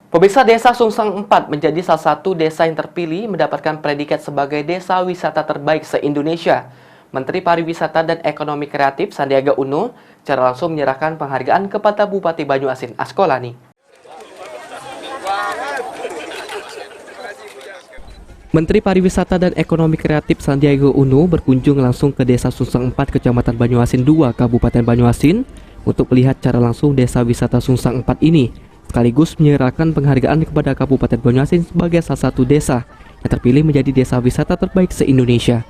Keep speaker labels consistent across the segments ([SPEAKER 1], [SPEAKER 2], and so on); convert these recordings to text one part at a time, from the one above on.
[SPEAKER 1] Pemirsa, Desa Sungsang 4 menjadi salah satu desa yang terpilih mendapatkan predikat sebagai desa wisata terbaik se-Indonesia. Menteri Pariwisata dan Ekonomi Kreatif Sandiaga Uno secara langsung menyerahkan penghargaan kepada Bupati Banyuasin Askolani. Menteri Pariwisata dan Ekonomi Kreatif Sandiaga Uno berkunjung langsung ke Desa Sungsang 4, Kecamatan Banyuasin 2, Kabupaten Banyuasin untuk melihat secara langsung desa wisata Sungsang 4 ini, sekaligus menyerahkan penghargaan kepada Kabupaten Banyuasin sebagai salah satu desa yang terpilih menjadi desa wisata terbaik se-Indonesia.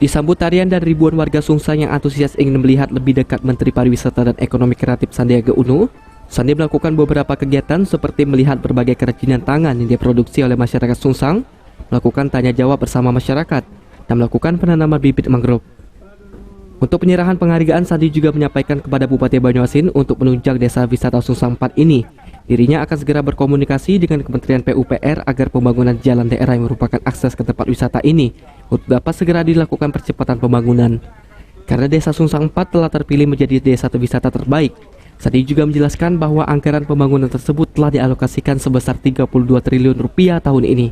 [SPEAKER 1] Disambut tarian dari ribuan warga Sungsang yang antusias ingin melihat lebih dekat Menteri Pariwisata dan Ekonomi Kreatif Sandiaga Uno, Sandi melakukan beberapa kegiatan seperti melihat berbagai kerajinan tangan yang diproduksi oleh masyarakat Sungsang, melakukan tanya jawab bersama masyarakat, dan melakukan penanaman bibit mangrove. Untuk penyerahan penghargaan, Sandi juga menyampaikan kepada Bupati Banyuasin untuk menunjang desa wisata Sungsang 4 ini. Dirinya akan segera berkomunikasi dengan Kementerian PUPR agar pembangunan jalan daerah yang merupakan akses ke tempat wisata ini untuk dapat segera dilakukan percepatan pembangunan. Karena desa Sungsang 4 telah terpilih menjadi desa wisata terbaik, Sandi juga menjelaskan bahwa anggaran pembangunan tersebut telah dialokasikan sebesar 32 triliun rupiah tahun ini.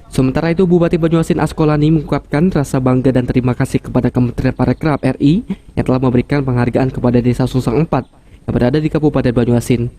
[SPEAKER 1] Sementara itu, Bupati Banyuasin Askolani mengungkapkan rasa bangga dan terima kasih kepada Kementerian Parekraf RI yang telah memberikan penghargaan kepada desa Sungsang 4 yang berada di Kabupaten Banyuasin.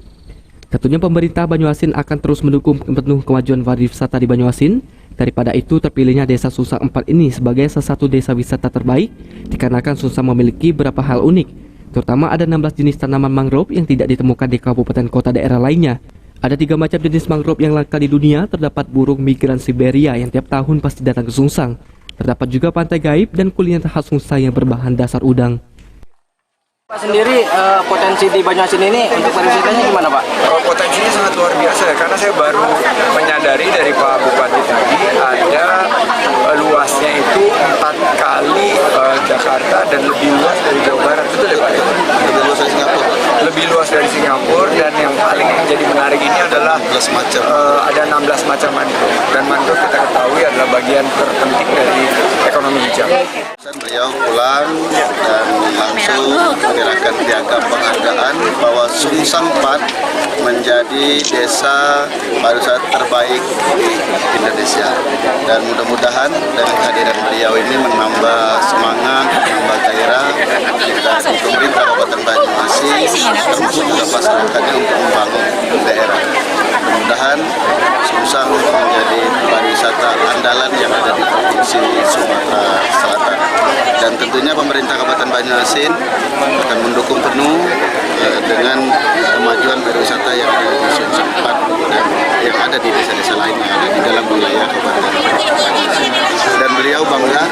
[SPEAKER 1] Tentunya pemerintah Banyuasin akan terus mendukung penuh kemajuan pariwisata di Banyuasin. Daripada itu, terpilihnya desa Sungsang 4 ini sebagai salah satu desa wisata terbaik dikarenakan Sungsang memiliki beberapa hal unik, terutama ada 16 jenis tanaman mangrove yang tidak ditemukan di kabupaten kota daerah lainnya. Ada 3 macam jenis mangrove yang langka di dunia, terdapat burung migran Siberia yang tiap tahun pasti datang ke Sungsang. Terdapat juga pantai gaib dan kuliner khas Sungsang yang berbahan dasar udang.
[SPEAKER 2] Pak sendiri, potensi di Banyuasin ini untuk pariwisatanya gimana Pak?
[SPEAKER 3] Potensinya sangat luar biasa ya, karena saya baru menyadari dari Pak Bupati tadi ada luasnya itu 4 kali Jakarta dan lebih luas dari Jawa Barat, betul ya Pak? Lebih luas dari Singapura. Lebih luas dari Singapura, dan yang paling menjadi menarik ini adalah ada 16 macam mangrove, dan mangrove kita ketahui adalah bagian terpenting dari ekonomi hijau.
[SPEAKER 4] Beliau pulang dan langsung menyerahkan piagam penghargaan bahwa Sungsang 4 menjadi desa pariwisata terbaik di Indonesia, dan mudah-mudahan dengan kehadiran beliau ini menambah semangat, menambah gairah dan pemerintah Kabupaten Banyuasin termasuk juga masyarakatnya untuk membangun daerah. Mudah-mudahan Sungsang menjadi pariwisata andalan yang ada di Provinsi Sumatera Selatan. Dan tentunya pemerintah Kabupaten Banyuasin akan mendukung penuh dengan kemajuan pariwisata yang ada di Sungsang 4 dan yang ada di desa-desa lain yang ada di dalam wilayah Kabupaten Banyuasin. Dan beliau bangga,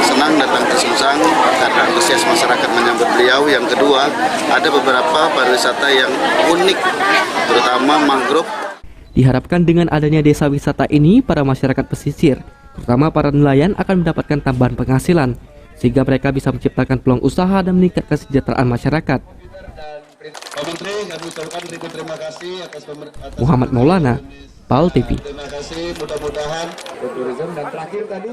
[SPEAKER 4] senang datang ke Sungsang karena antusias masyarakat menyambut beliau. Yang kedua, ada beberapa pariwisata yang unik, terutama mangrove.
[SPEAKER 1] Diharapkan dengan adanya desa wisata ini, para masyarakat pesisir, terutama para nelayan, akan mendapatkan tambahan penghasilan, sehingga mereka bisa menciptakan peluang usaha dan meningkatkan kesejahteraan masyarakat. Muhammad Maulana, PAL TV.
[SPEAKER 5] Terima kasih, mudah-mudahan turisme dan terakhir tadi